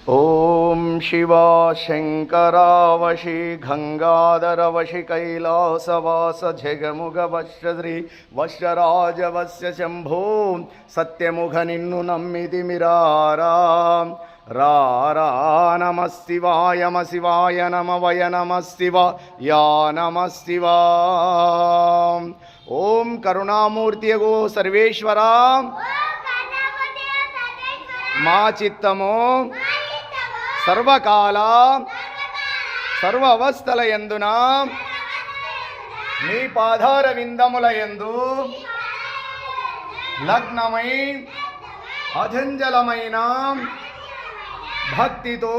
ఓం శివా శంకరావశి గంగాధరవశి కైలాసవాస జగముగవశ్య శ్రీ వశ్యరాజవస్య శంభో సత్యముఖ నిన్ను నమ్మితి మిరారా రారా నమ శివాయ శివాయ నమ వయ నమ శివాయ నమ శివా. ఓం కరుణామూర్తియగో సర్వేశ్వరా మా చిత్తము సర్వకాల సర్వ అవస్థల యందున నీ పాదార విందముల యందు లగ్నమై అజంజలమైన భక్తితో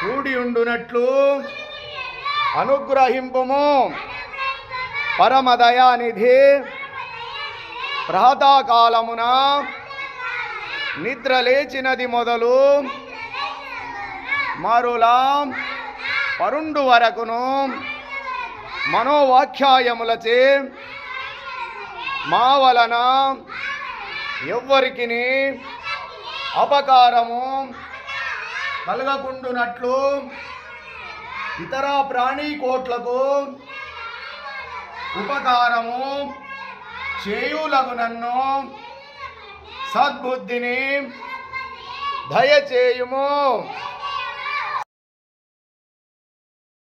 కూడి ఉండునట్లు అనుగ్రహింపుము. పరమదయానిధి ప్రాతకాలమున నిద్ర లేచినది మొదలు మరులా పరుండు వరకును మనోవాఖ్యాయములచే మా వలన ఎవ్వరికి అపకారము కలగకుండునట్లు ఇతర ప్రాణీకోట్లకు ఉపకారము చేయులగునన్ను సద్బుద్ధిని దయచేయుము.